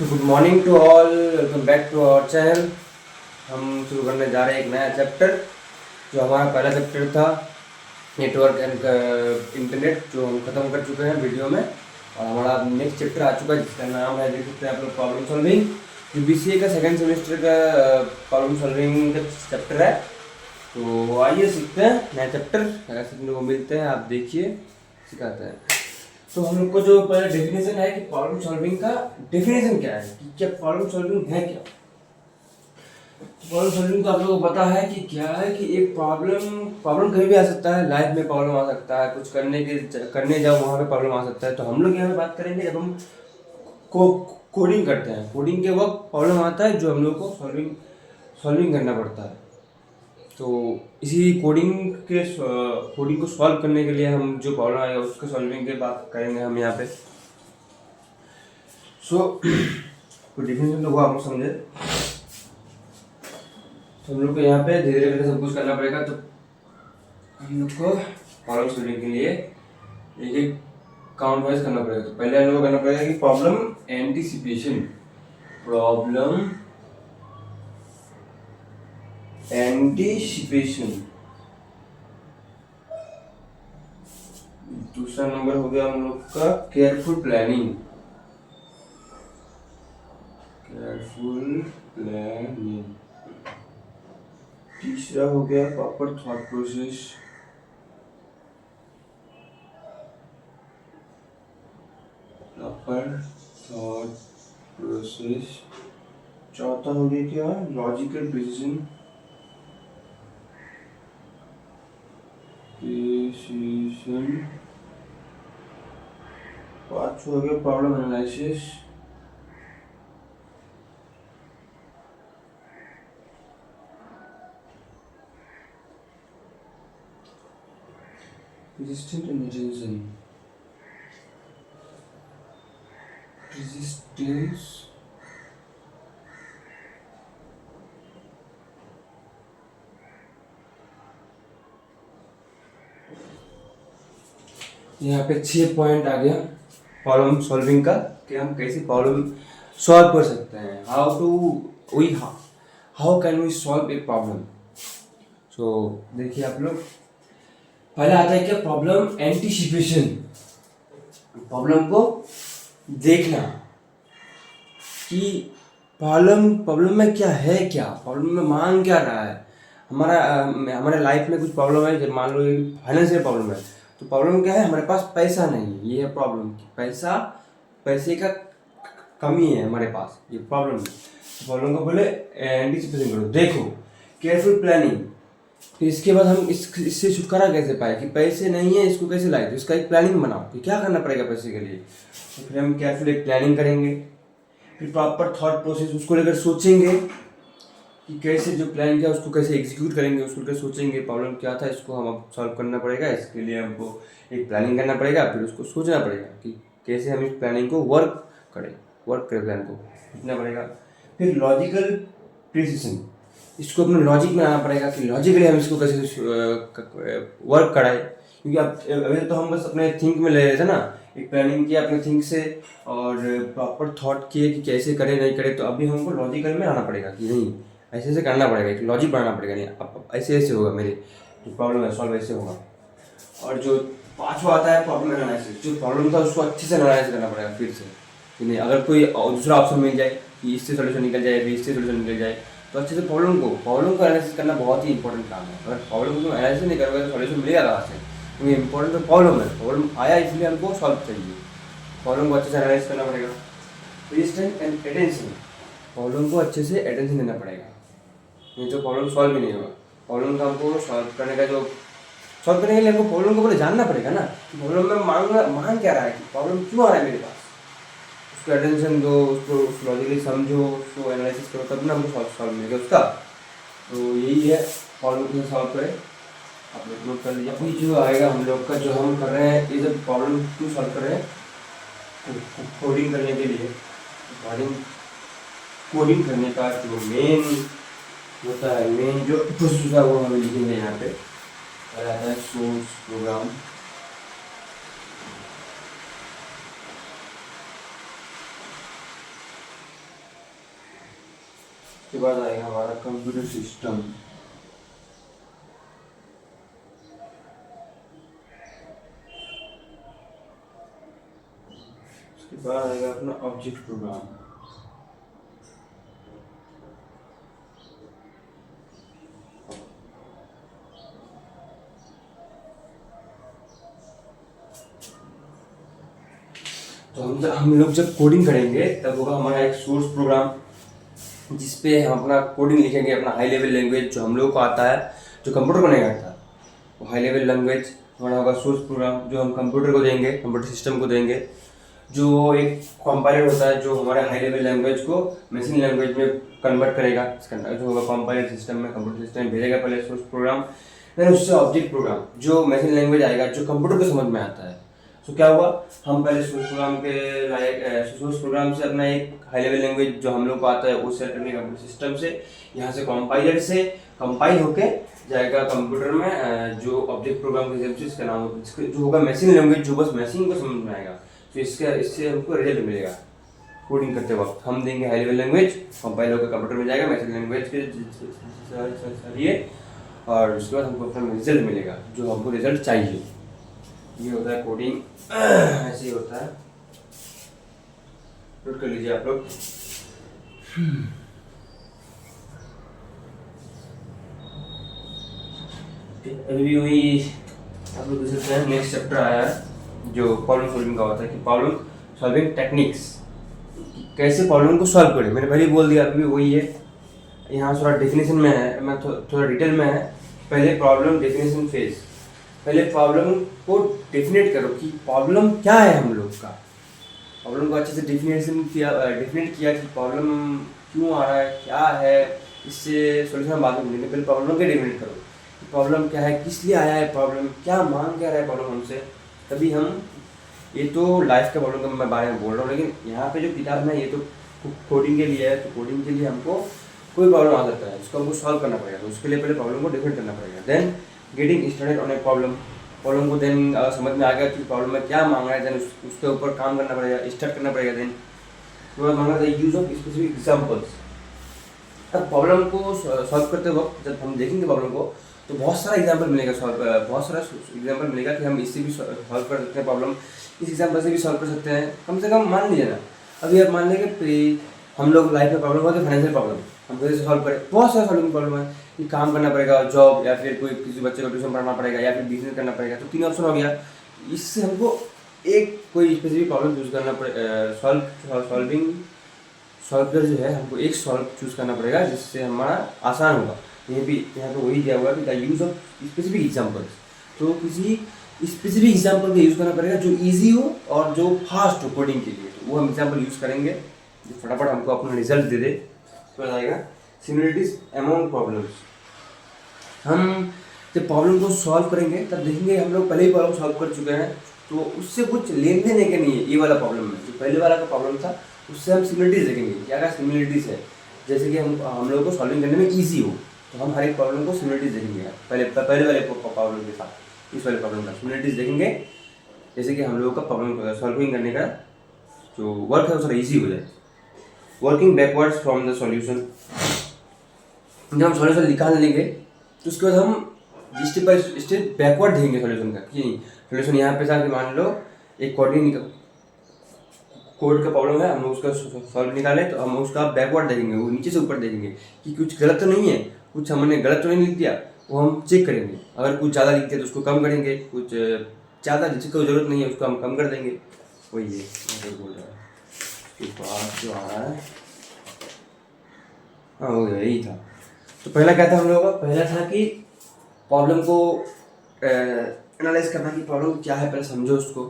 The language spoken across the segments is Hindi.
So good morning to all, welcome back to our channel. हम शुरू करने जा रहे हैं एक नया चैप्टर। जो हमारा पहला चैप्टर था नेटवर्क एंड इंटरनेट, जो हम ख़त्म कर चुके हैं वीडियो में। और हमारा नेक्स्ट चैप्टर आ चुका है जिसका नाम है, देख सकते हैं आप लोग, प्रॉब्लम सॉल्विंग। जो बीसीए का सेकेंड सेमेस्टर का प्रॉब्लम सॉल्विंग का चैप्टर है। तो आइए सीखते हैं नया चैप्टर। अगर सीखने को मिलते हैं, आप देखिए, सिखाते हैं। तो हम लोग को जो पहले डेफिनेशन है कि प्रॉब्लम सॉल्विंग का डेफिनेशन क्या है, कि क्या प्रॉब्लम सॉल्विंग है क्या। प्रॉब्लम सॉल्विंग तो आप लोगों को पता है कि क्या है, कि एक प्रॉब्लम प्रॉब्लम कहीं भी आ सकता है। लाइफ में प्रॉब्लम आ सकता है, कुछ करने जाओ वहाँ पे प्रॉब्लम आ सकता है। तो हम लोग यहाँ पे बात करेंगे जब हम कोडिंग करते हैं। कोडिंग के वक्त प्रॉब्लम आता है जो हम लोग को सॉल्विंग करना पड़ता है। तो इसी कोडिंग को सॉल्व करने के लिए हम जो प्रॉब्लम आएगा उसके सॉल्विंग की बात करेंगे हम यहाँ पे। तो डिफिनेशन तो वो आप समझे। तो हम लोग को यहाँ पे धीरे धीरे सब कुछ करना पड़ेगा। तो हम लोग को प्रॉब्लम सॉल्विंग के लिए एक एक काउंट वाइज करना पड़ेगा। तो पहले हम लोग को करना पड़ेगा कि प्रॉब्लम एंटीसिपेशन। दूसरा नंबर हो गया हम लोग का केयरफुल प्लानिंग। तीसरा हो गया प्रॉपर थॉट प्रोसेस। चौथा हो गया क्या, लॉजिकल प्रिसिजन। पांचवा हो गया प्रॉब्लम एनालिसिस। रेजिस्टेंस यहाँ पे 6 पॉइंट आ गया प्रॉब्लम सॉल्विंग का, कि हम कैसे प्रॉब्लम सॉल्व कर सकते हैं। How can we solve a problem. So देखिए आप लोग, पहले आता है क्या, प्रॉब्लम एंटीसिपेशन। प्रॉब्लम को देखना कि प्रॉब्लम में क्या है, क्या प्रॉब्लम में मांग क्या रहा है। हमारे लाइफ में कुछ प्रॉब्लम है, जब मान लो फाइनेंशियल प्रॉब्लम है। तो प्रॉब्लम क्या है, हमारे पास पैसा नहीं है, ये है प्रॉब्लम। पैसे का कमी है हमारे पास, ये प्रॉब्लम है। प्रॉब्लम को बोले एंटीसिपेशन करो, देखो, केयरफुल प्लानिंग। फिर इसके बाद हम इससे छुटकारा कैसे पाए, कि पैसे नहीं है इसको कैसे लाए। तो इसका एक प्लानिंग बनाओ कि क्या करना पड़ेगा पैसे के लिए। तो फिर हम केयरफुल एक प्लानिंग करेंगे। फिर प्रॉपर थॉट प्रोसेस उसको लेकर सोचेंगे कि कैसे जो प्लान किया उसको कैसे एग्जीक्यूट करेंगे। उसको लेकर सोचेंगे प्रॉब्लम क्या था, इसको हम अब सॉल्व करना पड़ेगा। इसके लिए हमको एक प्लानिंग करना पड़ेगा। फिर उसको सोचना पड़ेगा कि कैसे हम इस प्लानिंग को वर्क करें प्लान को सोचना पड़ेगा। फिर लॉजिकल प्रिसिशन, इसको अपने लॉजिक में आना पड़ेगा कि लॉजिकली हम इसको कैसे वर्क कराए। क्योंकि अब अभी तो हम बस अपने थिंक में ले रहे थे ना, एक प्लानिंग किया अपने थिंक से और प्रॉपर थॉट किए कि कैसे करें नहीं करें। तो अभी हमको लॉजिकल में आना पड़ेगा कि नहीं, ऐसे ऐसे करना पड़ेगा, एक लॉजिक बनाना पड़ेगा। नहीं अब ऐसे ऐसे होगा, मेरी जो प्रॉब्लम है सॉल्व ऐसे होगा। और जो पांचवा आता है प्रॉब्लम एनालिसिस, जो प्रॉब्लम था उसको अच्छे से एनालाइज करना पड़ेगा फिर से, कि नहीं अगर कोई दूसरा ऑप्शन मिल जाए कि इससे सोल्यूशन निकल जाए, इससे सोल्यूशन निकल जाए, तो अच्छे से प्रॉब्लम को एनालिसिस करना बहुत ही इंपॉर्टेंट काम है। अगर प्रॉब्लम को तुम एनालिसिस नहीं करोगे तो सोल्यूशन मिलेगा कहाँ से, क्योंकि इंपॉर्टेंट तो प्रॉब्लम है। प्रॉब्लम आया इसलिए हमको सॉल्व चाहिए, प्रॉब्लम को अच्छे से एनालाइज करना पड़ेगा। पेशेंस एंड अटेंशन, प्रॉब्लम को अच्छे से अटेंशन देना पड़ेगा, नहीं तो प्रॉब्लम सॉल्व भी नहीं होगा। प्रॉब्लम का हमको सॉल्व करने के लिए हमको प्रॉब्लम को पहले जानना पड़ेगा ना, कि प्रॉब्लम में मांग क्या रहा है, कि प्रॉब्लम क्यों आ रहा है मेरे पास। उसको अटेंशन दो, उसको लॉजिकली समझो, उसको एनालिसिस करो, तब ना हमको सॉल्व मिलेगा उसका। तो यही है, प्रॉब्लम को सॉल्व करें। आप लोग नोट कर लीजिए। अभी जो आएगा हम लोग का, जो हम कर रहे हैं, ये जब प्रॉब्लम क्यों सॉल्व कर रहे हैं, कोडिंग करने के लिए। कोडिंग करने का जो मेन होता है, मेन जो प्रोसेस है वो हम लिखेंगे यहाँ पे। पहला है सोर्स प्रोग्राम। उसके बाद आएगा हमारा कंप्यूटर सिस्टम। उसके बाद आएगा अपना ऑब्जेक्ट प्रोग्राम। तो हम लोग जब कोडिंग करेंगे तब होगा हमारा एक सोर्स प्रोग्राम, जिसपे हम अपना कोडिंग लिखेंगे, अपना हाई लेवल लैंग्वेज जो हम लोग को आता है, जो कंप्यूटर को नहीं आता, वो हाई लेवल लैंग्वेज हमारा होगा सोर्स प्रोग्राम, जो हम कंप्यूटर को देंगे, कंप्यूटर सिस्टम को देंगे। जो एक कंपाइलर होता है जो हमारे हाई लेवल लैंग्वेज को मशीन लैंग्वेज में कन्वर्ट करेगा, जो होगा कंपाइलर सिस्टम में, कंप्यूटर सिस्टम में भेजेगा पहले सोर्स प्रोग्राम, फिर उससे ऑब्जेक्ट प्रोग्राम जो मशीन लैंग्वेज आएगा, जो कंप्यूटर को समझ में आता है। तो क्या हुआ, हम पहले सोर्स प्रोग्राम के लाइक सोर्स प्रोग्राम से अपना एक हाई लेवल लैंग्वेज जो हम लोग को आता है वो सेट करने कंप्यूटर सिस्टम से, यहाँ से कंपाइलर से कंपाइल होके जाएगा कंप्यूटर में, जो ऑब्जेक्ट प्रोग्राम के हिसाब से इसका नाम जो होगा मशीन लैंग्वेज, जो बस मशीन को समझ में आएगा। तो इससे हमको रिजल्ट मिलेगा। कोडिंग करते वक्त हम देंगे हाई लेवल लैंग्वेज, कंपाइल होकर कंप्यूटर में जाएगा मशीन लैंग्वेज के जरिए, और उसके बाद हमको अपना रिजल्ट मिलेगा जो हमको रिजल्ट चाहिए। ये होता है कोडिंग, ऐसे ही होता है। नोट कर लीजिए आप लोग। अभी भी वही आप लोग देख सकते हैं, नेक्स्ट चैप्टर आया है जो प्रॉब्लम सॉल्विंग का होता है, कि प्रॉब्लम सॉल्विंग टेक्निक्स, कैसे प्रॉब्लम को सॉल्व करें। मैंने पहले बोल दिया, अभी वही है। यहाँ थोड़ा डेफिनेशन में है, मैं थोड़ा डिटेल में है। पहले प्रॉब्लम डेफिनेशन फेज, पहले प्रॉब्लम को डेफिनेट करो कि प्रॉब्लम क्या है हम लोग का। प्रॉब्लम को अच्छे से डेफिनेट किया कि प्रॉब्लम क्यों आ रहा है, क्या है, इससे सोल्यूशन बाद में मिलेंगे। पहले प्रॉब्लम के डेफिनेट करो, प्रॉब्लम क्या है, किस लिए आया है प्रॉब्लम, क्या मांग क्या रहा है प्रॉब्लम हमसे। तभी हम, ये तो लाइफ के प्रॉब्लम के मैं बारे में बोल रहा हूँ, लेकिन यहाँ पे जो किताब है ये तो कोडिंग के लिए है। तो कोडिंग के लिए हमको कोई प्रॉब्लम आ सकता है, उसको हमको सॉल्व करना पड़ेगा। तो उसके लिए पहले प्रॉब्लम को डिफाइन करना पड़ेगा। Then getting started on a problem, problem को देन समझ में आ गया कि प्रॉब्लम में क्या मांग रहा है, देन उसके ऊपर काम करना पड़ेगा, स्टार्ट करना पड़ेगा। देन उसके बाद मांगा था यूज ऑफ स्पेसिफिक एग्जाम्पल्स। अब प्रॉब्लम को सॉल्व करते वक्त जब हम देखेंगे प्रॉब्लम को, तो बहुत सारा एग्जाम्पल मिलेगा, बहुत सारा एग्जाम्पल मिलेगा कि हम इससे भी सॉल्व कर सकते हैं प्रॉब्लम, इस एग्जाम्पल से भी सॉल्व कर सकते हैं। कम से कम मान लीजिए ना, अभी आप मान लेंगे हम लोग लाइफ में प्रॉब्लम हुआ कि फाइनेंशियल प्रॉब्लम, हम कैसे सॉल्व करें। बहुत सारा सॉल्विंग प्रॉब्लम है कि काम करना पड़ेगा, जॉब, या फिर कोई किसी बच्चे को ट्यूशन पढ़ाना पड़ेगा, या फिर बिजनेस करना पड़ेगा। तो 3 ऑप्शन हो गया। इससे हमको एक कोई स्पेसिफिक प्रॉब्लम चूज करना पड़ेगा, सॉल्व जो है हमको एक सॉल्व चूज करना पड़ेगा जिससे हमारा आसान होगा। यहाँ पे वही दिया हुआ कि the use of specific examples, तो किसी स्पेसिफिक एग्जाम्पल का यूज़ करना पड़ेगा जो इजी हो और जो फास्ट हो कोडिंग के लिए। तो वो हम एग्जाम्पल यूज़ करेंगे जो फटाफट हमको अपना रिजल्ट दे दे। तो आएगा सिमिलरिटीज अमंग प्रॉब्लम्स। हम जब प्रॉब्लम को सॉल्व करेंगे तब देखेंगे हम लोग पहले ही प्रॉब्लम सॉल्व कर चुके हैं, तो उससे कुछ लेन देन है कि नहीं है ये वाला प्रॉब्लम में। जो पहले वाला का प्रॉब्लम था उससे हम सिमिलरिटीज देखेंगे, क्या क्या सिमिलरिटीज है, जैसे कि हम लोगों को सॉल्विंग करने में ईजी हो। तो हम हर एक प्रॉब्लम को सिमिलरिटीज देखेंगे, पहले वाले प्रॉब्लम के साथ इस वाले प्रॉब्लम का सिमिलरिटीज देखेंगे, जैसे कि हम लोगों का प्रॉब्लम सॉल्विंग करने का जो वर्क है वो थोड़ा ईजी हो जाए। Working backwards from the solution, जब हम सॉल्यूशन निकाल लेंगे तो उसके बाद हम स्टेप बाय स्टेप बैकवर्ड देखेंगे सॉल्यूशन का, कि सॉल्यूशन यहाँ पे था कि मान लो एक कोड का प्रॉब्लम है, हम उसका सॉल्व निकाले तो हम उसका बैकवर्ड देखेंगे, वो नीचे से ऊपर देखेंगे कि कुछ गलत तो नहीं है, कुछ हमने गलत तो नहीं लिख दिया, वो हम चेक करेंगे। अगर कुछ ज़्यादा लिख दिया तो उसको कम करेंगे, कुछ ज़्यादा जिसको ज़रूरत नहीं है उसको हम कम कर देंगे। वही है बोल रहा है इसके बाद जो आ रहा है, हाँ हो गया, यही था। तो पहला क्या था हम लोगों का, पहला था कि प्रॉब्लम को एनालाइज करना कि प्रॉब्लम क्या है, पहले समझो उसको,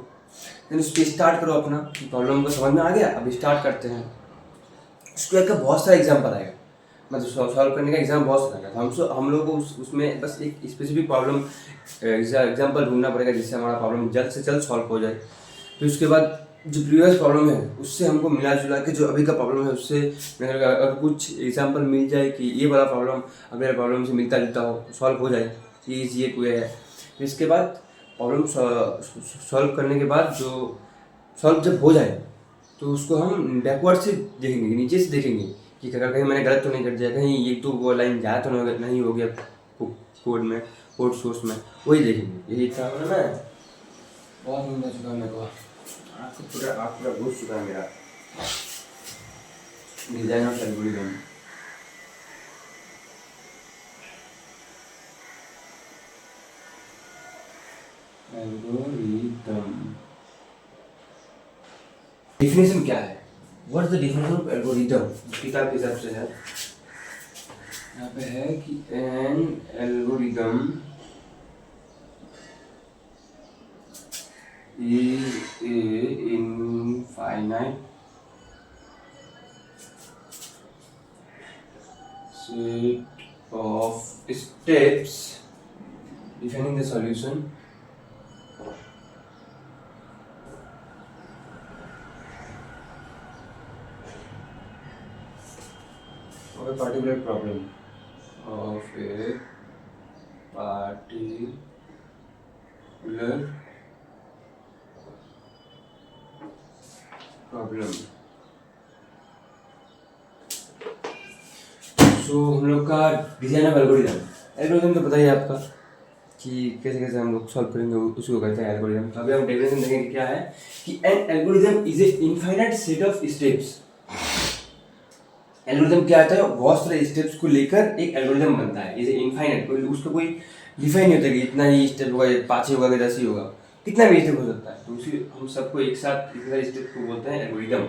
देन उस पर स्टार्ट करो अपना। प्रॉब्लम को समझ में आ गया, अब स्टार्ट करते हैं। उसके बाद का बहुत सारा एग्जाम्पल आएगा, मतलब सॉल्व करने का एग्जाम बहुत सारा आएगा। तो हम लोग को उसमें बस एक स्पेसिफिक प्रॉब्लम एग्जाम्पल ढूंढना पड़ेगा जिससे हमारा प्रॉब्लम जल्द से जल्द सॉल्व हो जाए। फिर उसके बाद जो प्रीवियस प्रॉब्लम है उससे हमको मिला जुला के जो अभी का प्रॉब्लम है उससे अगर कुछ एग्जाम्पल मिल जाए कि ये वाला प्रॉब्लम अगले प्रॉब्लम से मिलता जुलता हो, सॉल्व हो जाए, ये वे है। फिर इसके बाद प्रॉब्लम सॉल्व करने के बाद जो सॉल्व जब हो जाए तो उसको हम बैकवर्ड से देखेंगे, नीचे से देखेंगे कि अगर कहीं मैंने गलत तो नहीं कर दिया, कहीं एक तो वो लाइन ज़्यादा तो नहीं हो गया कोड में, कोड सोर्स में, वही देखेंगे। यही था ना, बहुत नींद आ चुका है मेरे को, आँख पूरा घुस चुका है मेरा। डिजाइन ऑफ एल्गोरिथम, डिफिनेशन क्या है, what is the definition of algorithm, किताब के हिसाब से है। यहाँ पे है कि an algorithm is a infinite set of steps defining the solution of a particular problem, of a particular problem। तो हम लोग का डिजाइन ऑफ एल्गोरिथम, एल्गोरिथम तो पता ही है आपका कि कैसे कैसे हम लोग सॉल्व करेंगे, उसी को कहते हैं एल्गोरिथम। तो अभी हम डेफिनेशन देखेंगे क्या है कि an algorithm is a infinite set of steps. Algorithm क्या आता है, बहुत सारे स्टेप्स को लेकर एक एल्गोरिथम बनता है। इज ए इनफाइनाइट, कोई उसका कोई डिफाइन नहीं होता कि इतना ही स्टेप होगा, 5 ही होगा कि 10 ही होगा, कितना भी स्टेप हो सकता है। तो उसी हम सबको एक साथ इतने सारे स्टेप को बोलते हैं algorithm.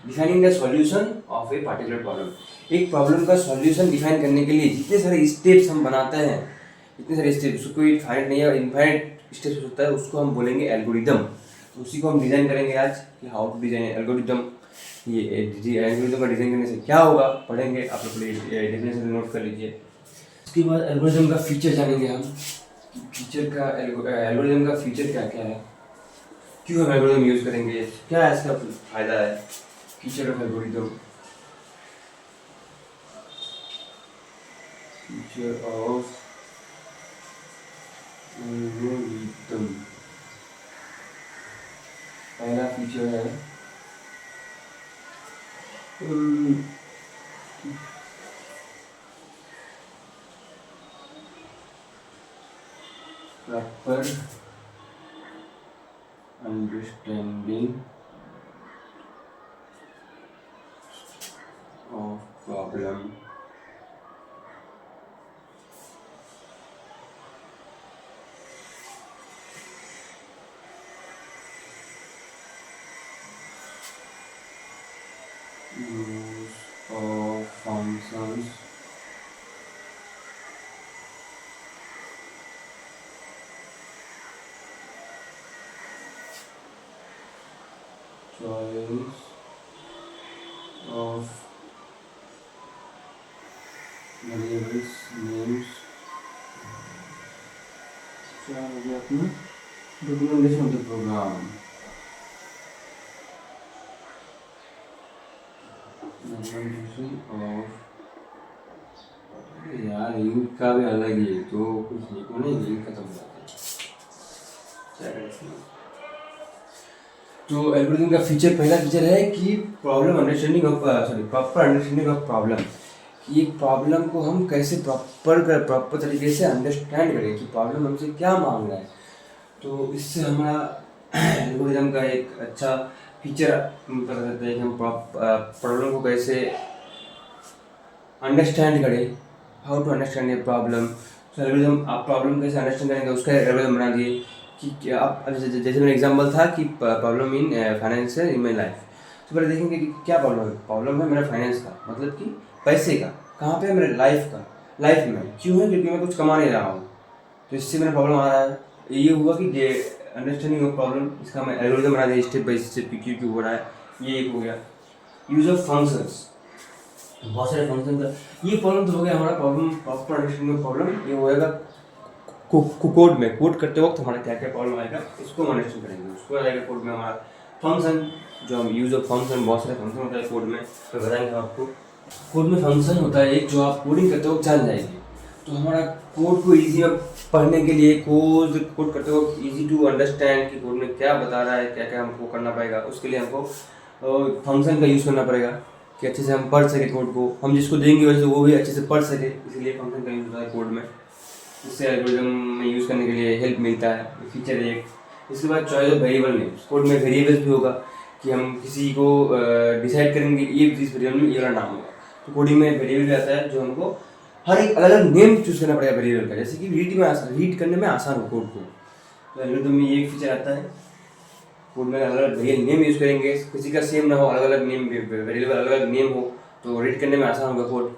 Defining the solution of a particular problem, एक प्रॉब्लम का सॉल्यूशन डिफाइन करने के लिए जितने सारे स्टेप्स हम बनाते हैं, इतने सारे स्टेप्स, कोई फाइनाइट नहीं है, इनफाइनाइट स्टेप्स होता है, उसको हम बोलेंगे एल्गोरिथम। तो उसी को हम डिजाइन करेंगे आज कि हाउ टू डिजाइन एल्गोरिथम। ये एल्गोरिथम का डिजाइन करने से क्या होगा पढ़ेंगे, आप लोग डेफिनेशन नोट कर लीजिए। उसके बाद एल्गोरिथम का फीचर जानेंगे हम, फीचर का एल्गोरिथम का फीचर क्या क्या है, क्यों हम एल्गोरिथम यूज करेंगे, क्या इसका फायदा है, feature of algorithm, feature of algorithm. पहला फीचर है proper understanding of problem, use of functions, choice of variables, names, क्या हो गया अपना डॉक्यूमेंटेशन ऑफ द प्रोग्राम, यार इंक का भी अलग ही, तो कुछ लिखो नहीं, इंक खत्म हो जाता है। तो एल्गोरिथम का फीचर, पहला फीचर है कि problem understanding of proper understanding of problem, कि एक प्रॉब्लम को हम कैसे प्रॉपर तरीके से अंडरस्टैंड करें कि प्रॉब्लम हमसे क्या मांग रहा है। तो इससे हमारा एल्गोरिथम का एक अच्छा फीचर पता चलता है कि हम प्रॉब्लम को कैसे अंडरस्टैंड करें, how to understand a problem. तो एल्गोरिथम, आप प्रॉब्लम कैसे अंडरस्टैंड करेंगे उसका एल्गोरिथम बना दिए कि आप, जैसे मेरा एग्जांपल था कि problem in financial in my life. तो पहले देखेंगे कि क्या प्रॉब्लम है। प्रॉब्लम है मेरा फाइनेंस का, मतलब कि पैसे का, कहाँ पे है, मेरे लाइफ का, लाइफ में क्यों है, क्योंकि मैं कुछ कमा नहीं रहा हूँ, तो इससे मेरा प्रॉब्लम आ रहा है। ये हुआ कि अंडरस्टैंडिंग ऑफ प्रॉब्लम, इसका मैं एल्गोरिथम बना दिया स्टेप बाय स्टेप क्यों क्यों हो रहा है, ये एक हो गया। यूज ऑफ फंक्शंस, बहुत सारे फंक्शन का, ये प्रॉब्लम तो हो गया हमारा problem, proper understanding of problem. ये होएगा कोड में, कोड करते वक्त हमारा क्या क्या प्रॉब्लम आएगा इसको हम अंडरस्टैंड करेंगे। उसको आएगा कोड में हमारा फंक्शन, जो हम यूज ऑफ फंक्शन, बहुत सारे फंक्शन होता है कोड में, तो बताएंगे हम आपको। कोड में फंक्शन होता है एक, जो आप कोडिंग करते वक्त जान जाएंगे। तो हमारा कोड को ईजी पढ़ने के लिए, कोड करते वक्त ईजी टू अंडरस्टैंड कि कोड में क्या बता रहा है, क्या क्या हमको करना पड़ेगा, उसके लिए हमको फंक्शन का यूज़ करना पड़ेगा। कि अच्छे से हम पढ़ सके कोड को, हम जिसको देंगे वैसे वो भी अच्छे से पढ़ सके, इसलिए फंक्शन का यूज़ होता है कोड में। इससे एल्गोरिदम में यूज़ करने के लिए हेल्प मिलता है, फीचर है एक। इसके बाद choice of variable names, code में वेरिएबल्स भी होगा कि हम किसी को डिसाइड करेंगे ये इस वेरिएबल में ये वाला नाम होगा, तो कोडिंग में वेरिएबल भी आता है जो हमको हर एक अलग अलग नेम चूज करना पड़ेगा वेरिएबल का, जैसे कि रीड करने में आसान हो कोड को। तो एल्गोरिदम में ये एक फीचर आता है, कोड में अलग अलग वेरिएबल नेम यूज़ करेंगे, किसी का सेम ना हो, अलग अलग नेम वेरिएबल अलग अलग नेम हो तो रीड करने में आसान होगा कोड,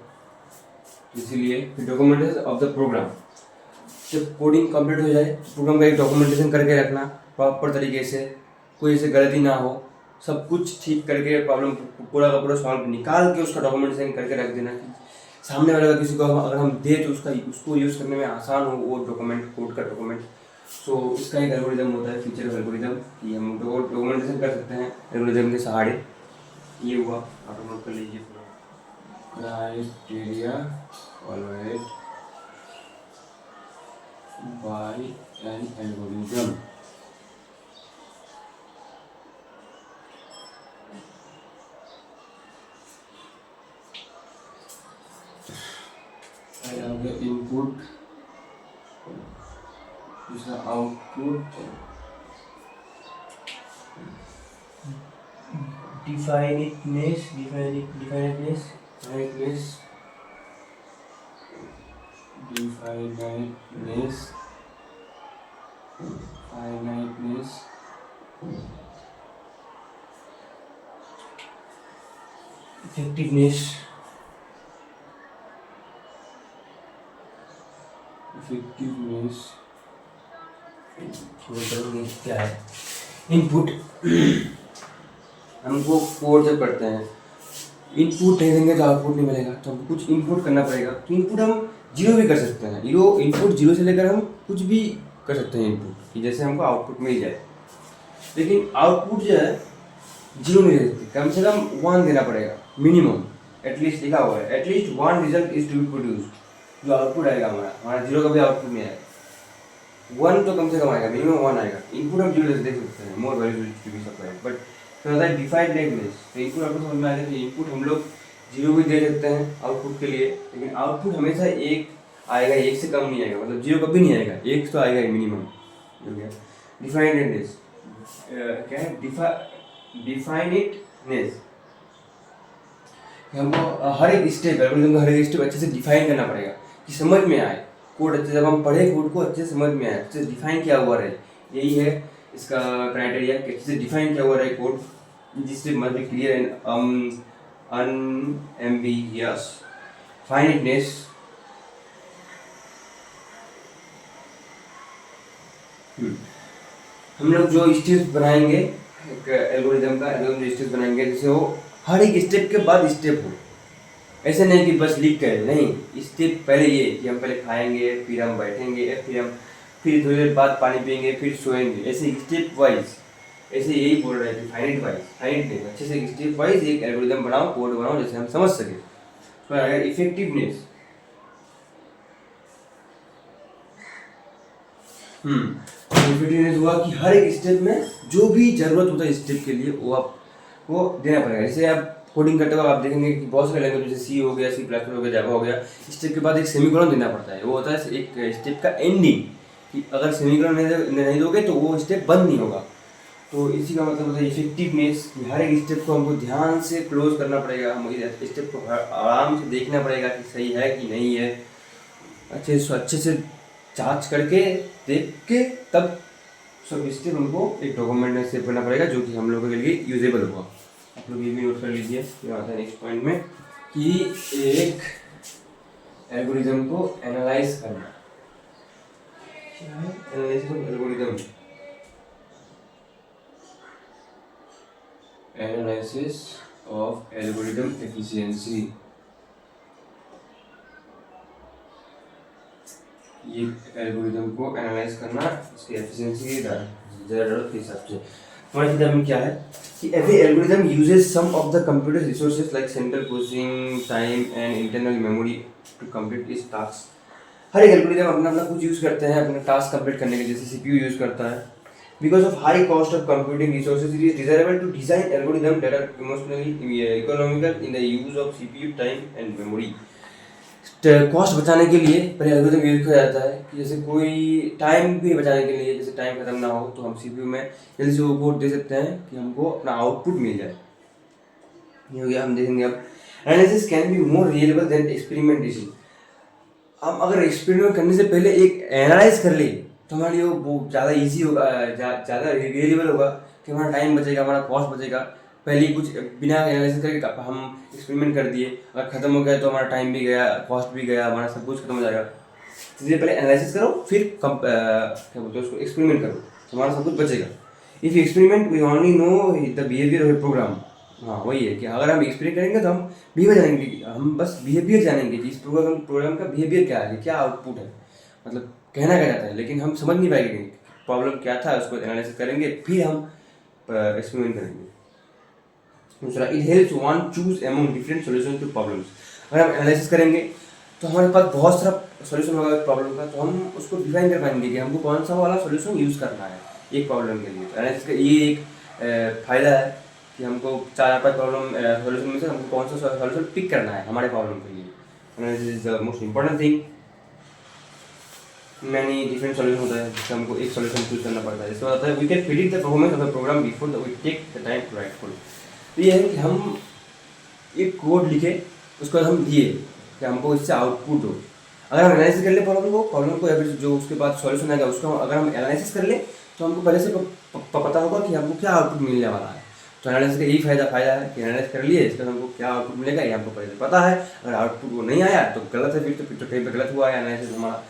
इसीलिए। डॉक्यूमेंटेशन ऑफ द प्रोग्राम, जब कोडिंग कंप्लीट हो जाए प्रोग्राम का एक डॉक्यूमेंटेशन करके रखना प्रॉपर तरीके से, कोई ऐसे गलती ना हो, सब कुछ ठीक करके प्रॉब्लम पूरा का पूरा सॉल्व निकाल के उसका डॉक्यूमेंटेशन करके रख देना कि सामने वाले का किसी को अगर हम दे तो उसको यूज़ करने में आसान हो वो डॉक्यूमेंट, कोड का डॉक्यूमेंट। सो इसका एक एल्गोरिदम होता है, फीचर एल्गोरिदम, कि हम डॉक्यूमेंटेशन कर सकते हैं एल्गोरिदम के सहारे। ये हुआ, आप नोट कर लीजिए पूरा criteria followed by N algorithm. Input, दूसरा आउटपुट, डिफाइनेटनेस, इफेक्टिवनेस, क्या है इनपुट। हमको कोड जब करते हैं इनपुट नहीं देंगे तो आउटपुट नहीं मिलेगा, तो हमको कुछ इनपुट करना पड़ेगा। तो इनपुट हम जीरो भी कर सकते हैं, इनपुट जीरो से लेकर हम कुछ भी कर सकते हैं इनपुट, कि जैसे हमको आउटपुट मिल जाए। लेकिन आउटपुट जो है जीरो नहीं दे सकते, कम से कम 1 देना पड़ेगा मिनिमम, एटलीस्ट लिखा हुआ है at least 1 result is to be produced. जो आउटपुट आएगा हमारा जीरो का भी आउटपुट नहीं आएगा, 1 तो कम से कम आएगा, मिनिमम 1 आएगा। इनपुट हम जीरो दे सकते हैं, more value to be supplied, but तो होता है डिफाइंड नेटनेस। तो इनपुट आपको समझ में आएगा कि इनपुट हम लोग जीरो भी दे सकते हैं आउटपुट के लिए, लेकिन आउटपुट हमेशा 1 आएगा, 1 से कम नहीं आएगा, मतलब जीरो कभी नहीं आएगा, 1 तो आएगा मिनिमम। डिफाइनेटनेस क्या है, डिफाइनेटनेस, हमको हर एक स्टेप अच्छे से डिफाइन करना पड़ेगा कि समझ में आए कोड, अच्छे जब हम पढ़े कोड को अच्छे से समझ में आए, अच्छे से डिफाइन किया हुआ रहे। यही है इसका क्राइटेरिया कि अच्छे से डिफाइन किया हुआ रहे कोड, जिससे must be clear and unambiguous. फाइनेटनेस, हम लोग जो स्टेप्स बनाएंगे एक एल्गोरिदम जो स्टेप्स बनाएंगे, जैसे वो हर एक स्टेप के बाद स्टेप हो, ऐसे नहीं कि बस लिख कर, नहीं, स्टेप पहले ये कि हम पहले खाएंगे, फिर हम बैठेंगे, फिर थोड़ी देर बाद पानी पियेंगे, फिर सोएंगे, ऐसे स्टेप वाइज। ऐसे यही बोल रहे हैं फाइनेट नहीं, अच्छे से स्टेप वाइज एक एल्गोरिदम बनाओ, कोड बनाओ, जैसे हम समझ सके। तो इफेक्टिवनेस, इफेक्टिवनेस हुआ कि हर एक स्टेप में जो भी जरूरत होता है स्टेप के लिए वो आपको देना पड़ेगा। जैसे आप कोडिंग करते वक्त आप देखेंगे कि बहुत सारे लैंग्वेज जैसे सी हो गया, C++ हो गया, जावा हो गया, स्टेप के बाद एक सेमीकोलन देना पड़ता है, वो होता है एक स्टेप का एंडिंग, कि अगर सेमीकोलन नहीं दोगे तो वो स्टेप बंद नहीं होगा। तो इसी का मतलब होता है इफेक्टिवनेस, कि हर एक स्टेप को हमको ध्यान से क्लोज करना पड़ेगा, हम स्टेप को आराम से देखना पड़ेगा कि सही है कि नहीं है, अच्छे से जांच करके देख के तब सब स्टेप हमको एक डॉक्यूमेंट में सेव करना पड़ेगा, जो कि हम लोगों के लिए यूजेबल होगा। आप लोग ये भी नोट कर लीजिए। फिर आता है नेक्स्ट पॉइंट में कि एक एल्गोरिदम को एनालाइज करना। क्या है analysis of algorithm? Analysis of algorithm efficiency, ये एल्गोरिदम को एनालाइज करना, इसकी एफिशिएंसी जरूरत के हिसाब से। हमारे किताब में क्या है कि every algorithm uses some of the computer resources like central processing time and internal memory to complete इस टास्क। हर एक एल्गोरिदम अपना अपना कुछ यूज़ करते हैं अपना टास्क कंप्लीट करने के, जैसे CPU यूज़ करता है, Because of high cost of computing resources, it is desirable to design algorithms that are emotionally economical in the use of CPU time and memory. Cost बचाने के लिए पहले एल्गोरिथम यूज किया जाता है कि जैसे कोई टाइम भी बचाने के लिए, जैसे टाइम खत्म ना हो तो हम सीपीयू में जल्दी से वो कोड दे सकते हैं कि हमको अपना आउटपुट मिल जाए। ये हो गया, हम देखेंगे अब analysis can be more reliable than experimentation. हम अगर एक्सपेरिमेंट करने से पहले एक एनालाइज कर ले तो हमारे लिए वो ज़्यादा ईजी होगा, ज़्यादा रिलेबल होगा कि हमारा टाइम बचेगा, हमारा कॉस्ट बचेगा। पहले ही कुछ बिना एनालिसिस करके हम एक्सपेरिमेंट कर दिए, अगर खत्म हो गया तो हमारा टाइम भी गया, कॉस्ट भी गया, हमारा सब कुछ खत्म हो जाएगा। इसलिए पहले एनालिसिस करो, फिर क्या बोलते हैं उसको, एक्सपेरिमेंट करो, तो हमारा सब कुछ बचेगा। If experiment we only know the behaviour of a program. हाँ वही है कि अगर हम एक्सपेरिमेंट करेंगे तो हम बिहेवियर जानेंगे, हम बस बिहेवियर जानेंगे कि इस प्रोग्राम का बिहेवियर क्या है, क्या आउटपुट है, मतलब कहना क्या जाता है, लेकिन हम समझ नहीं पाएंगे प्रॉब्लम क्या था। उसको एनालिसिस करेंगे फिर हम एक्सपेरिमेंट करेंगे। दूसरा, it helps one choose among different solution to problems. अगर हम एनालिसिस करेंगे तो हमारे पास बहुत सारा सॉल्यूशन होगा प्रॉब्लम का, तो हम उसको डिफाइन कर पाएंगे कि हमको कौन सा वाला सॉल्यूशन यूज़ करना है एक प्रॉब्लम के लिए। तो एनालिसिस का ये एक फ़ायदा है कि हमको 4-5 प्रॉब्लम सॉल्यूशन में से हमको कौन सा सॉल्यूशन पिक करना है हमारे प्रॉब्लम के लिए। Analysis is the most important thing. Many different solution होता है जिससे हमको एक सॉल्यूशन चूज करना पड़ता है। इसमें होता है we can predict the performance of the program before the we take the time to write code. तो ये है कि हम एक कोड लिखे, उसको हम दिए कि हमको इससे आउटपुट हो। अगर हम एनालिसिस कर ले प्रॉब्लम को या फिर जो उसके बाद सॉल्यूशन आएगा उसको अगर हम एनालिसिस कर ले तो हमको पहले से पता होगा कि हमको क्या आउटपुट मिलने वाला है। तो एनालिसिस का यही फ़ायदा है कि एनालिसिस कर लिए, इसका हमको क्या आउटपुट मिलेगा ये हमको पहले से पता है। अगर आउटपुट वो नहीं आया तो गलत है, फिर तो कहीं पर गलत हुआ है एनालिसिस हमारा,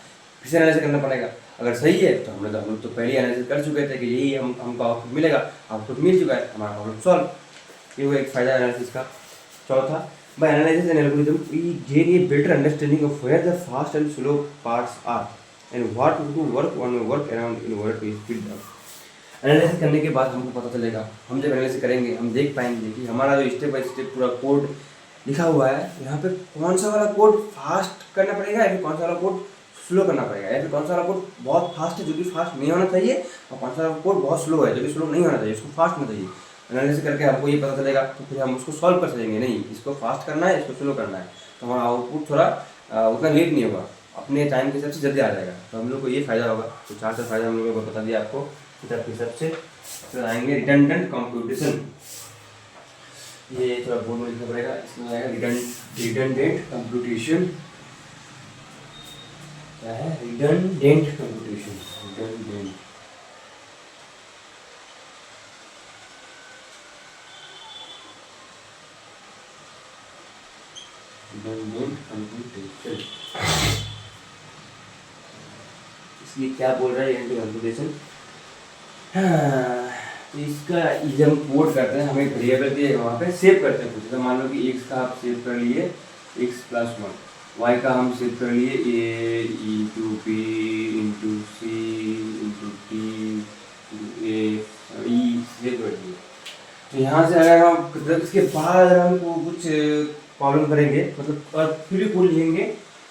फिर से एनालिसिस करना पड़ेगा। अगर सही है तो हम लोग तो पहले एनालिसिस कर चुके थे कि यही हमको आउटपुट मिलेगा, आउटपुट मिल चुका है, हमारा प्रॉब्लम सॉल्व। ये हुआ एक फ़ायदा एनालिसिस का। चौथा, by analysis and algorithm we gain a better understanding of where the fast and slow parts are and what to work on work around in order to speed up। Analysis करने के बाद हमको पता चलेगा, हम जब एनालिसिस करेंगे हम देख पाएंगे कि हमारा जो स्टेप बाय स्टेप पूरा कोड लिखा हुआ है, यहाँ पे कौन सा वाला कोड फास्ट करना पड़ेगा या फिर कौन सा वाला कोड स्लो करना पड़ेगा, या फिर कौन सा वाला कोड बहुत फास्ट है जो कि फास्ट नहीं होना चाहिए, और कौन सा वाला कोड बहुत स्लो है जो कि स्लो नहीं होना चाहिए, उसको फास्ट होना चाहिए। एनालिसिस करके हमको ये पता चलेगा तो फिर हम उसको सॉल्व कर सकेंगे। नहीं, इसको फास्ट करना है, इसको स्लो करना है, तो हमारा आउटपुट थोड़ा उतना लेट नहीं होगा, अपने टाइम के हिसाब से जल्दी आ जाएगा। तो हम लोग को ये फ़ायदा होगा। तो 4 फ़ायदा हम लोगों को बता दिया आपको किताब के हिसाब से। फिर आएंगे रिडंडेंट कंप्यूटेशन। ये थोड़ा बोर्ड में लिखना पड़ेगा, इसमें आएगा रिडंडेंट कंप्यूटेशन। क्या है रिडंडेंट कंप्यूटेशन? रिडंडेंट कंप्यूटेशन, इसलिए क्या बोल रहा है कंप्यूटेशन। हाँ, तो इसका हम कोड करते हैं, हमें वेरिएबल के वहाँ पे सेव करते हैं कुछ। तो मान लो कि x का आप सेव कर लिए x+1, y का हम सेव कर लिए a into b into c into t a e save कर दिए। तो यहाँ से अगर हम मतलब इसके बाद अगर हमको कुछ प्रॉब्लम करेंगे, मतलब और फिर भी कोड लिखेंगे,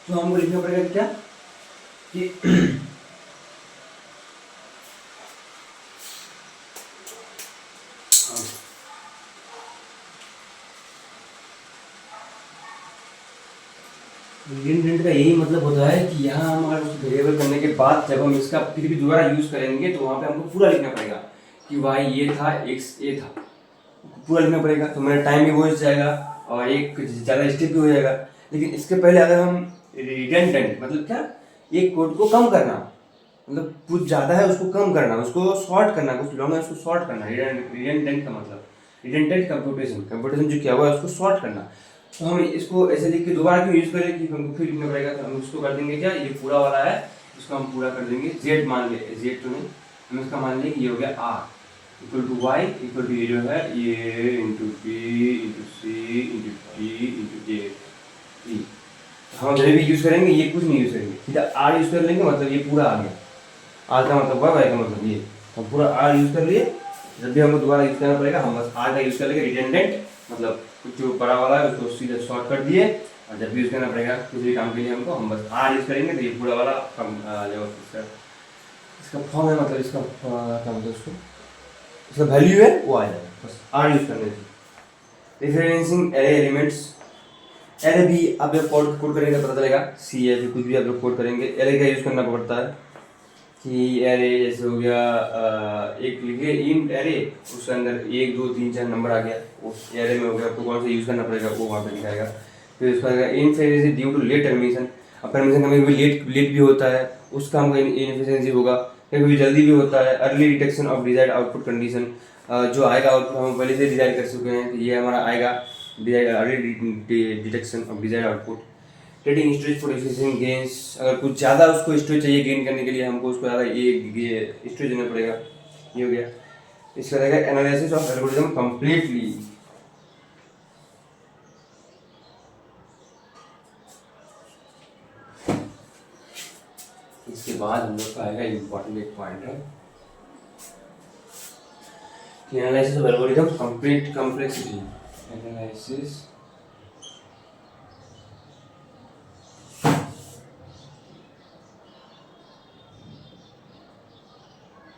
तो हमको लिखना पड़ेगा क्या कि रिडंडेंट का यही मतलब होता है कि यहाँ हम अगर उस वेरिएबल करने के बाद जब हम इसका फिर भी दोबारा यूज़ करेंगे तो वहाँ पे हमको पूरा लिखना पड़ेगा कि y ये था, x ये था, पूरा लिखना पड़ेगा। तो मेरा टाइम भी वेस्ट जाएगा और एक ज़्यादा स्टेप भी हो जाएगा। लेकिन इसके पहले अगर हम रिडंडेंट मतलब क्या, एक कोड को कम करना, मतलब कुछ ज़्यादा है उसको कम करना, उसको शॉर्ट करना, कुछ लॉन्ग है उसको शॉर्ट करना। रिडंडेंट का मतलब रिडंडेंट कंप्यूटेशन जो किया हुआ है उसको शॉर्ट करना। तो हम इसको ऐसे लिख के दोबारा क्यों यूज़ करें कि हमको फिर लिखना पड़ेगा। तो हम इसको कर देंगे क्या, ये पूरा वाला है इसको हम पूरा कर देंगे z मान ले, z तो नहीं, हम इसका मान लें ये हो गया r equal to y equal to ये जो है ये into p into c into t into j e. हम जब भी यूज़ करेंगे ये कुछ नहीं यूज़ करेंगे, सीधा आर यूज़ कर लेंगे, मतलब ये पूरा आ गया। आर का मतलब वाई का मतलब ये, हम पूरा आर यूज़ कर लिए। जब भी हमको दोबारा यूज़ करना पड़ेगा हम बस आर का यूज़ कर लेंगे। रिडंडेंट मतलब कुछ जो बड़ा वाला है उसको सीधा शॉर्ट कर दिए, और जब भी यूज़ करना पड़ेगा किसी भी काम के लिए हमको हम बस आर यूज़ करेंगे तो ये पूरा वाला कम इसका फॉर्म है, मतलब इसका क्या बोलते हैं उसको, इसका वैल्यू है वो आ जाएगा, बस आर यूज करने से। रिफरेंसिंग एरे एलिमेंट्स, एरे भी आप जब कोड कोड करेंगे पता चलेगा, सी है फिर कुछ भी आप लोग कोड करेंगे, एरे का यूज करना पड़ता है कि एरे जैसे हो गया एक लिखे इंट एरे, उसके अंदर 1 2 3 4 नंबर आ गया, उस एरे में हो गया, आपको कौन सा यूज़ करना पड़ेगा वो वहाँ पे दिखाएगा। फिर उसका इनफिशिएंसी ड्यू टू लेट टर्मिनेशन, अब टर्मिनेशन कभी कभी लेट भी होता है, उसका हमको इनफिशिएंसी होगा, कभी कभी जल्दी भी होता है। Early detection of desired output condition, जो आएगा आउटपुट हम पहले से डिजाइन कर चुके हैं कि ये हमारा आएगा, early detection of desired output. Trading storage for efficient gains, अगर कुछ ज़्यादा उसको स्टोरेज चाहिए गेन करने के लिए, हमको उसको ज़्यादा ये स्टोरेज देना पड़ेगा, ये हो गया। इसका रहेगा एनालिसिस ऑफ एल्गोरिथम कंप्लीटली, इसके बाद हम लोग का आएगा इम्पोर्टेंट एक पॉइंट है कि analysis of algorithm complete complexity, analysis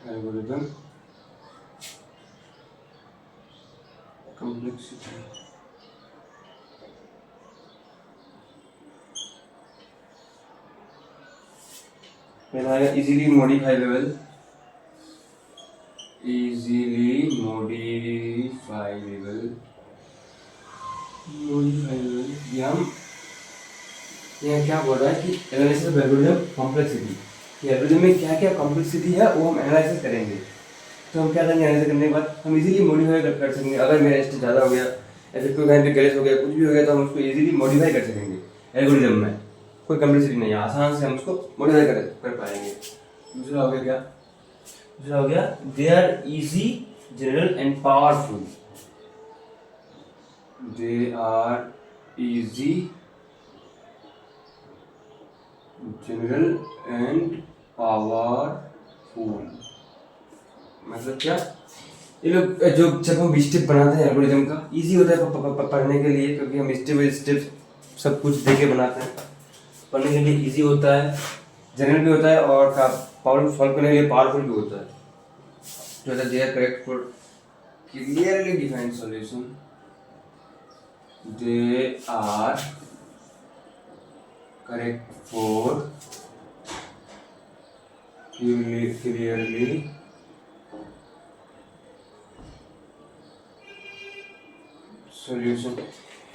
algorithm complexity। पहला आएगा इजीली मॉडिफाइबल, इजीली मॉडिफाइबल, ये हम यहाँ क्या बोल रहा है कि एनालिसिस ऑफ एल्गोरिथम कॉम्प्लेक्सिटी, कि एल्गोरिथम में क्या क्या कॉम्प्लेक्सिटी है वो हम एनालिसिस करेंगे। तो हम क्या करेंगे, एनालिसिस करने के बाद हम इजीली मॉडिफाई कर सकेंगे, अगर मेरा स्टेज ज़्यादा हो गया या फिर कोई कहीं पे गलत हो गया, कुछ भी हो गया, तो हम उसको इजीली मॉडिफाई कर सकेंगे। एल्गोरिथम में कोई कॉम्प्लेक्सिटी नहीं है, आसान से हम उसको मॉडिफाई कर पाएंगे। दूसरा हो गया क्या, दूसरा हो गया they are easy general and powerful, they are easy general and powerful, मतलब क्या, ये लोग जो जब हम स्टेप बनाते हैं एल्गोरिथम का, इजी होता है पढ़ने के लिए, क्योंकि हम स्टेप बाई स्टेप सब कुछ देके बनाते हैं, पढ़ने के लिए इजी होता है, जनरल भी होता है और का प्रॉब्लम सॉल्व करने के लिए पावरफुल भी होता है। तो they are correct for clearly defined solution, they are correct for clearly solution.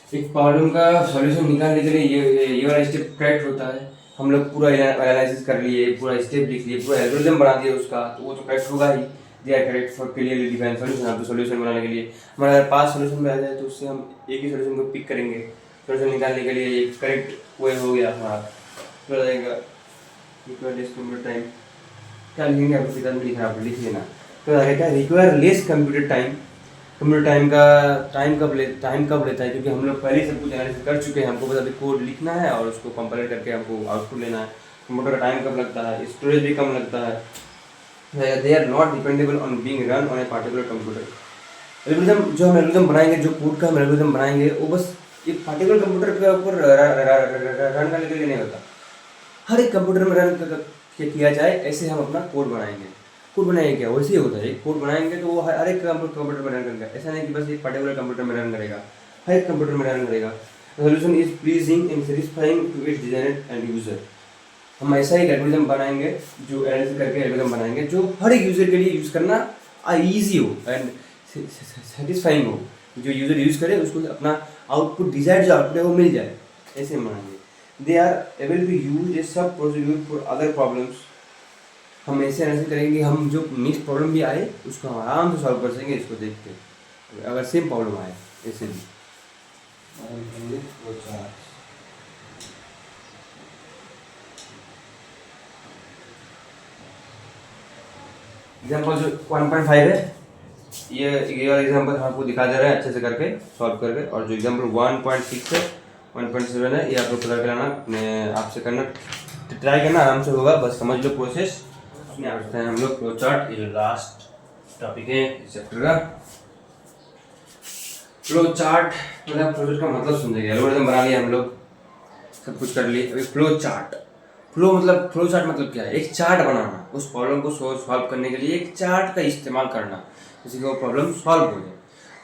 एक प्रॉब्लम का सॉल्यूशन निकालने के लिए ये वाला स्टेप करेक्ट होता है। हम लोग पूरा एनालिसिस कर लिए, पूरा स्टेप लिख लिए, पूरा एल्गोरिथम बना दिया उसका, तो वो तो करेक्ट होगा ही। They are correct for clearly defined solution. आप सॉल्यूशन बनाने के लिए हमारा अगर 5 सॉल्यूशन में आ जाए तो उससे हम एक ही सॉल्यूशन को पिक करेंगे, सॉल्यूशन निकालने के लिए एक करेक्ट वे हो गया हमारा। तो हो जाएगा रिक्वायर लेस कंप्यूटर टाइम, क्या लिखेंगे आपको किताब में लिखा, आप लिख लेना। तो क्या require less computer time, computer time कब लेता है, क्योंकि हम लोग पहले ही सब कुछ एनालिसिस कर चुके हैं, हमको बस अभी कोड लिखना है और उसको कंपाइल करके हमको आउटपुट लेना है। कंप्यूटर का टाइम कब लगता है, स्टोरेज भी कम लगता है। They are not dependable on being run on a particular computer. Algorithm जो हम एल्गोरिथम बनाएंगे, जो कोड का हम एल्गोरिथम बनाएंगे, वो बस एक पार्टिकुलर कंप्यूटर के ऊपर रन करने के लिए नहीं होता, हर एक कंप्यूटर में रन किया जाए ऐसे हम अपना कोड बनाएंगे। कोड बनाएंगे क्या, वैसे ही होता है, एक कोड बनाएंगे तो वो हर एक कंप्यूटर में रन करेगा, ऐसा नहीं कि बस एक पर्टिकुलर कंप्यूटर में रन करेगा, हर एक कंप्यूटर में रन करेगा। Solution is pleasing and satisfying to its designer and user. हम ऐसा ही एल्गोरिथम बनाएंगे, जो एनालिसिस करके एल्गोरिथम बनाएंगे जो हर एक यूजर के लिए यूज़ करना ईजी हो एंड सेटिस्फाइंग हो, जो यूजर यूज़ करे उसको अपना आउटपुट डिजायर्ड जो आउटपुट है वो मिल जाए, ऐसे हम बनाएंगे। They are able to use a sub procedure for other problems. हम ऐसे एनालिसिस करेंगे, हम जो नेक्स्ट प्रॉब्लम भी आए उसको हम आराम से सॉल्व कर सकेंगे इसको देख के, अगर सेम प्रॉब्लम आए ऐसे भी। एग्जाम्पल जो 1.5 है, ये वाला एग्जाम्पल आपको दिखा दे रहा है अच्छे से करके सॉल्व करके, और जो एग्जाम्पल 1.6 है 1.7 है, ये आप लोग पता कराना अपने आपसे करना, ट्राई करना, आराम से होगा, बस समझ लो प्रोसेस अपने आप करते हैं हम लोग। फ्लो चार्ट, ये लास्ट टॉपिक है इस चैप्टर का। फ्लो चार्ट मतलब फ्लो चार्ट का मतलब समझेंगे, एल्गोरिथम बना लिया हम लोग, सब कुछ कर लिए। अभी फ्लो चार्ट, फ्लो मतलब फ्लो चार्ट मतलब क्या है, एक चार्ट बनाना, उस प्रॉब्लम को सॉल्व करने के लिए एक चार्ट का इस्तेमाल करना, जिससे कि वो प्रॉब्लम सॉल्व हो जाए।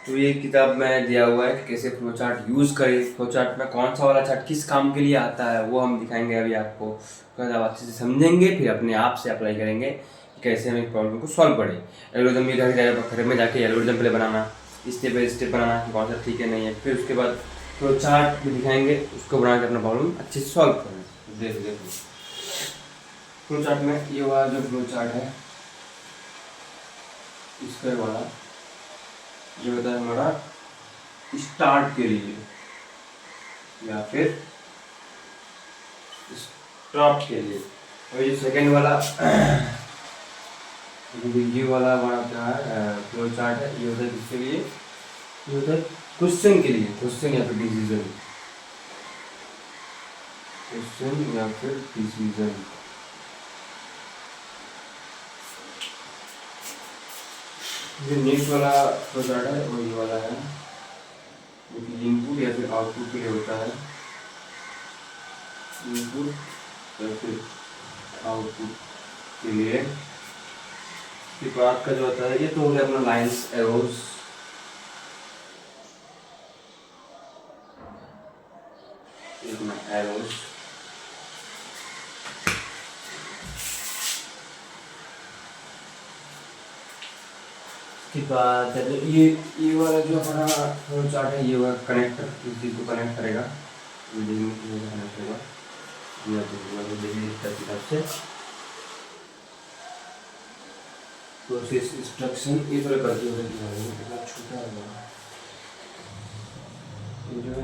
तो ये किताब में दिया हुआ है कि कैसे फ्लो चार्ट यूज़ करें, फ्लो चार्ट में कौन सा वाला चार्ट किस काम के लिए आता है वो हम दिखाएंगे अभी आपको। तो आप अच्छे से समझेंगे, फिर अपने आप से अप्लाई करेंगे कि कैसे हम एक प्रॉब्लम को सॉल्व करें। एल्गोरिथम भी घर में जाके एल्गोरिथम पहले बनाना, स्टेप बाई स्टेप बनाना कि कौन सा ठीक है नहीं है, फिर उसके बाद फ्लो चार्ट भी दिखाएंगे, उसको बना के अपना प्रॉब्लम अच्छे से सॉल्व करें। देखो फ्लो चार्ट में ये वाला जो फ्लो चार्ट है इसका वाला जो होता है हमारा स्टार्ट के लिए या फिर स्टॉप के लिए, और ये सेकेंड वाला ये वाला हमारा क्या है फ्लो चार्ट है, ये होता है किसके लिए, ये होता है क्वेश्चन के लिए, क्वेश्चन या फिर डिसीजन, क्वेश्चन या फिर डिसीजन। जो नेक्स्ट वाला फ्लो चार्ट है वो ये वाला है, जो कि इनपुट या फिर आउटपुट के लिए होता है, इनपुट या फिर आउटपुट के लिए। फिर बाद का जो होता है ये तो हो गया अपना लाइन्स एरोज, एरोज। उसके बाद ये वाला जो हमारा फ्लो चार्ट है ये वाला कनेक्टर इस चीज़ को कनेक्ट करेगा, कनेक्ट होगा से प्रोसेस इंस्ट्रक्शन ये थोड़ा करते हुए कितना छोटा होगा, ये जो है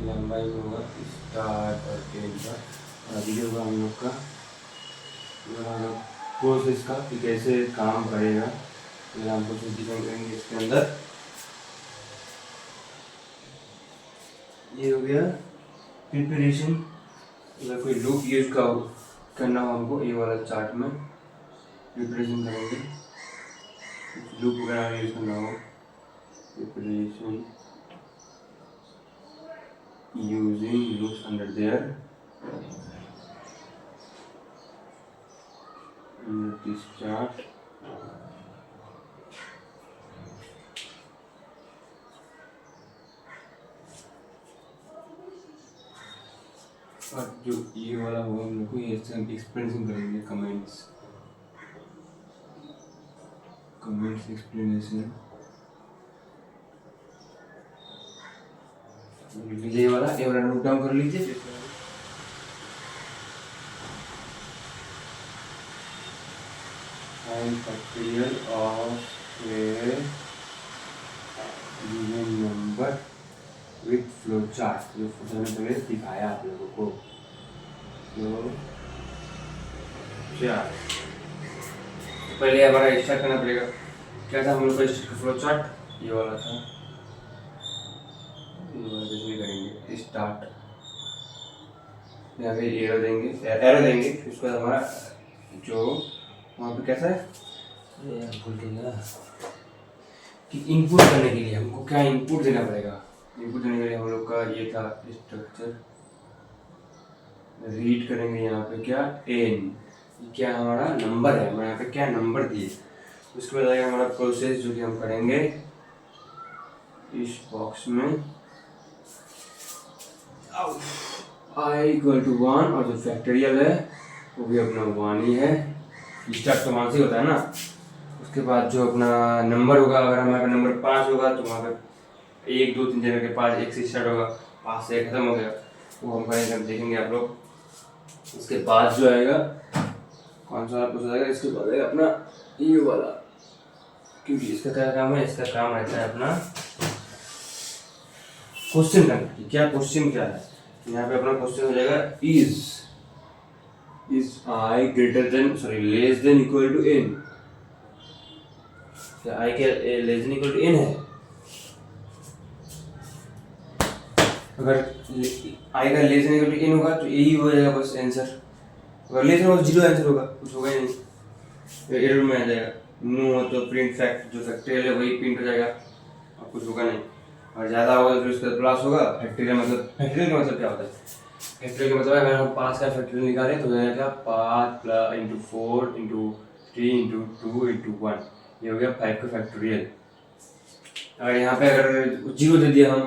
लंबाई में होगा स्टार्ट और एंड का, और ये होगा हम लोग का प्रोसेस का कि कैसे काम करेगा, हम प्रोसेस डिफाइन करेंगे इसके अंदर। ये हो गया प्रिपरेशन, अगर कोई लूप यूज करना हो हमको ये वाला चार्ट में प्रिपरेशन करेंगे, लूप वगैरह यूज करना हो, preparation using loops under their this chart. और जो ये वाला होगा हम लोग को ये एक्सप्लेनेशन करेंगे, कमेंट्स एक्सप्लेनेशन। ये वाला नोट डाउन कर लीजिए। Find factorial of A given number with flow chart, जो पहले दिखाया आप लोगों को फ्लो चार्ट। पहले हमारा स्टार्ट करना पड़ेगा, क्या था हम लोग का फ्लो चार्ट, ये वाला था, ये वाला जैसे करेंगे स्टार्ट, यहाँ पे एरो देंगे, फिर उसके बाद हमारा जो वहाँ पे कैसा है भूल गया कि इनपुट करने के लिए हमको क्या इनपुट देना पड़ेगा। इनपुट देने के लिए हम लोग का ये था स्ट्रक्चर, रीड करेंगे यहाँ पे क्या एन, क्या हमारा नंबर है, हमारे यहाँ पे क्या नंबर दिए। उसके बाद आएगा हमारा प्रोसेस जो कि हम करेंगे इस बॉक्स में आई इक्वल टू 1, और जो फैक्टोरियल है वो भी अपना 1 ही है, स्टार्ट तो 1 से होता है ना। उसके बाद जो अपना नंबर होगा, अगर हमारा नंबर 5 होगा तो वहाँ पे 1 2 3 जगह के 5 1 से स्टार्ट होगा, 5 से खत्म हो गया, वो हम करेंगे, हम देखेंगे आप लोग। उसके बाद जो आएगा कौन सा प्रोसेस आएगा, इसके बाद आएगा अपना ये वाला, क्योंकि इसका क्या काम है, इसका काम रहता है अपना क्वेश्चन करना कि क्या क्वेश्चन क्या है। यहाँ पे अपना क्वेश्चन हो जाएगा is i greater than less than equal to n, क्या आई के less than equal to n है। अगर आई का less than equal to n होगा तो यही हो जाएगा बस आंसर, अगर लेस देन होगा तो 0 आंसर होगा, कुछ होगा ही नहीं, एरर में आ जाएगा। नो हो तो प्रिंट फैक्ट, जो फैक्टोरियल है वही प्रिंट हो जाएगा और कुछ होगा नहीं, और ज़्यादा होगा तो फिर उसका प्लस होगा। फैक्टोरियल मतलब क्या होता है, फैक्टोरियल का मतलब है अगर हम 5 का फैक्टोरियल निकालें तो हो जाएगा 5 plus into 4 into 3 into 2 into 1, ये हो गया 5 का फैक्टोरियल। अगर यहाँ पे अगर 0 दे दिया हम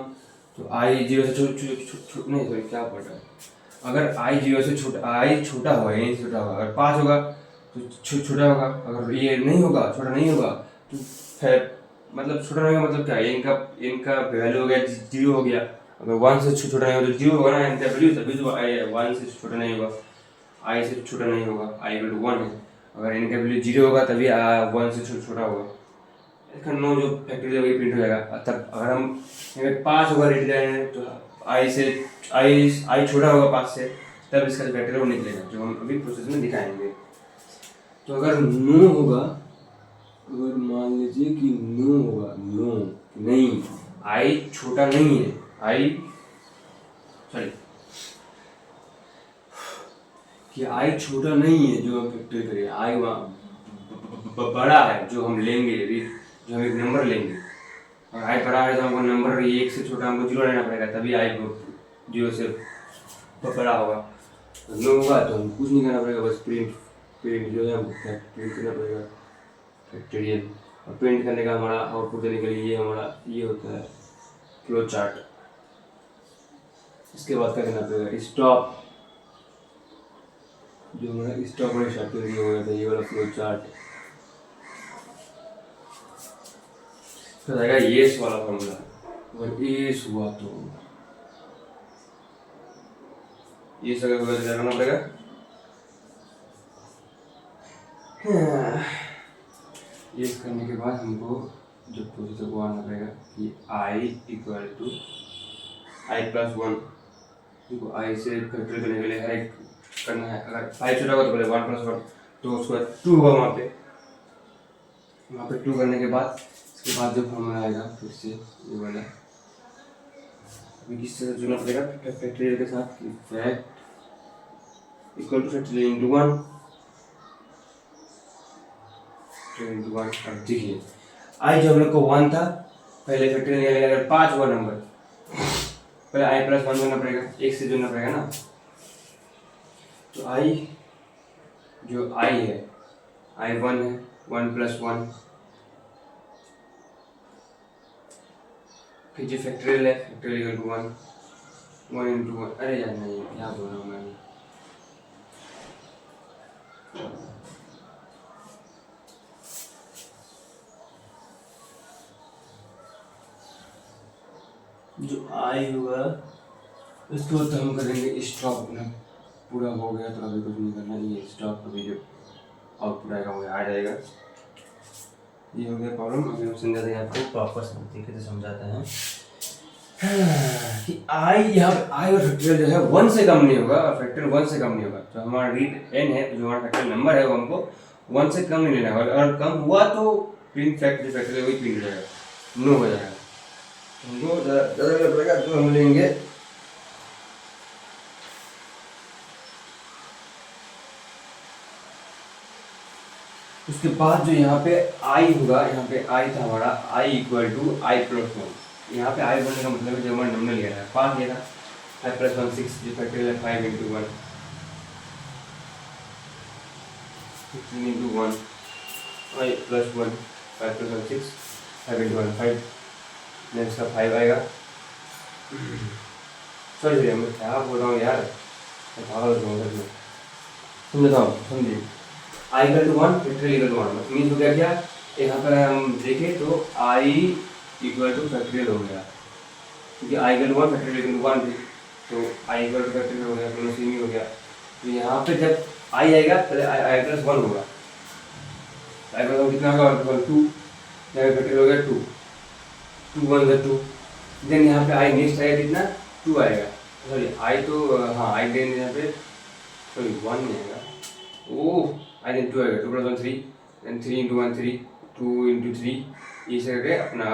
तो आई 0 से नहीं सॉरी क्या पड़ रहा है, अगर आई 0 से छोटा, आई छोटा होगा ये छोटा होगा, अगर 5 होगा तो छोटा होगा, अगर ये नहीं होगा छोटा नहीं होगा तो फिर मतलब छोटा नहीं होगा मतलब क्या है, इनका वैल्यू हो गया 0 हो गया। अगर 1 से छोटा नहीं होगा तो 0 होगा ना, इनका वैल्यू तभी तो 1 से छोटा नहीं होगा, आई से छोटा नहीं होगा, आई वैल्यू 1 है। अगर इनका वैल्यू 0 होगा तभी 1 से छोटा होगा, इसका नो जो फैक्टोरियल वही प्रिंट हो जाएगा। तब अगर हम 5 होगा रेट जाए तो आई छोटा होगा 5 से, तब इसका फैक्टोरियल वो निकलेगा जो हम अभी प्रोसेस में दिखाएंगे। तो अगर नो होगा, अगर मान लीजिए कि नो होगा, नो नहीं आई छोटा नहीं है, आई सॉरी कि आई छोटा नहीं है जो हम फैक्टोरियल करेंगे, आई वहाँ बड़ा है जो हम लेंगे, जो हम एक नंबर लेंगे, और आई बड़ा है तो हमको नंबर 1 से छोटा हमको 0 लेना पड़ेगा, तभी आई 0 से बड़ा होगा। तो नो होगा तो हम कुछ नहीं करना पड़ेगा, बस प्रिंट जो है हमको प्रिंट करना पड़ेगा फैक्टोरियल। और प्रिंट करने का हमारा आउटपुट देने के लिए ये होता है फ्लो चार्ट। इसके बाद क्या करना पड़ेगा, स्टॉप, जो हमारा स्टॉप वाला शब्द हो गया था ये वाला फ्लो चार्ट, तो रहेगा येस वाला फॉर्मूला। अगर येस हुआ तो ये सब क्या करना पड़ेगा, ये करने के बाद हमको जो प्रोसेसर को आना पड़ेगा कि आई इक्वल टू आई प्लस 1, देखो आई से फैक्टोरियल करने के लिए हर एक करना है। अगर 5 छोटा होगा तो पहले 1 प्लस 1 तो उसके बाद 2 होगा वहाँ पे 2 करने के बाद इसके बाद जो फॉर्मूला आएगा फिर से ये वाला, अभी किस तरह जुड़ना पड़ेगा फैक्टोरियल के साथ कि fact equal two factorial into 1 into 1। अब देखिए आई जो हम लोग को 1 था, पहले फैक्टोरियल निकालेंगे, अगर 5 हुआ नंबर पहले आई प्लस 1 करना पड़ेगा, 1 से जोड़ना पड़ेगा ना। तो आई जो आई है आई 1 है, 1 प्लस 1, फिर जो फैक्टोरियल है फैक्टोरियल इक्वल टू 1 इंटू 1, अरे यार नहीं क्या बोल रहा हूँ मैं, जो आई होगा उसको तो हम करेंगे स्टॉप ना, पूरा हो गया तो अभी कुछ नहीं करना, ये स्टॉप अभी जो आउटपुट आएगा वो आ जाएगा। ये हो गया प्रॉब्लम। अभी हम समझाते हैं आपको प्रॉपर तरीके से समझाते हैं कि आई यहाँ पे आई और फैक्टोरियल जो है 1 से कम नहीं होगा, और फैक्टोरियल 1 से कम नहीं होगा। तो हमारा रीड n है तो जो हमारा फैक्टोरियल नंबर है वो हमको 1 से कम नहीं लेना है, अगर कम हुआ तो प्रिंट फैक्टोरियल वही प्रिंट हो जाएगा, नो हो जाएगा। हमको ज़्यादा पड़ेगा तो हम लेंगे उसके बाद जो यहाँ पे आई होगा, यहाँ पे आई था हमारा आई इक्वल टू आई प्लस 1। यहाँ पे आई बोलने का मतलब है जो हमारा नंबर लिया था 5 लिया था, 5 प्लस 1 6, जो फैक्टोरियल है 5 इंटू 1 16 इंटू 1 आई प्लस 1 5 प्लस 1 6 5 इंटू 1 5, नेक्स्ट का 5 आएगा। सॉरी मैं क्या बोल रहा हूँ यार, पागल हो गया, समझता हूँ समझिए। I equal to 1 factorial equal to 1 means हो गया क्या, यहाँ पर हम देखें तो आई इक्वल टू फैक्टोरियल हो गया, क्योंकि I equal to 1 factorial equal to 1 थी, तो आई इक्वल टू फैक्टोरियल हो गया, दोनों सेम ही हो गया। तो यहाँ पे जब आई आएगा पहले आई प्लस 1 होगा, आई प्लस 1 कितना होगा 2, यहाँ फैक्टोरियल हो गया 2 2 1 2, देन यहाँ पे आई नेक्स्ट आएगा कितना 2 आएगा, सॉरी आई तो हाँ आई देन यहाँ पे सॉरी 1 नहीं आएगा, ओह आई देन 2 आएगा, 2 प्लस 1 3, देन 3 इंटू 1 3, 2 इंटू 3, इसे करके अपना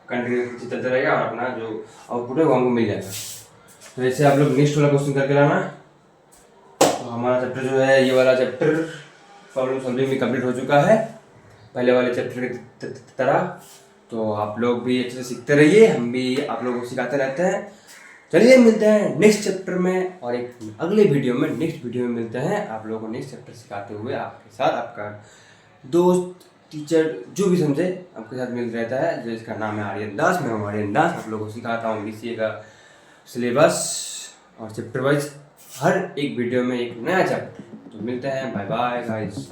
कंटिन्यू चलता रहेगा और अपना जो आउटपुट है वो हमको मिल जाएगा। तो ऐसे आप लोग नेक्स्ट वाला क्वेश्चन करके लाना। तो हमारा चैप्टर जो है ये वाला चैप्टर प्रॉब्लम सॉल्विंग भी कंप्लीट हो चुका है पहले वाले चैप्टर की तरह। तो आप लोग भी अच्छे से सीखते रहिए, हम भी आप लोगों को सिखाते रहते हैं। चलिए मिलते हैं नेक्स्ट चैप्टर में और एक अगले वीडियो में, नेक्स्ट वीडियो में मिलते हैं आप लोगों को नेक्स्ट चैप्टर सिखाते हुए आपके साथ आपका दोस्त टीचर जो भी समझे आपके साथ मिल रहता है, जो इसका नाम है आर्यन दास। मैं हूँ आर्यन दास, आप लोगों को सिखाता हूँ BCA का सिलेबस और चैप्टर वाइज हर एक वीडियो में एक नया चैप्टर। तो मिलते हैं, बाय बाय गाइस।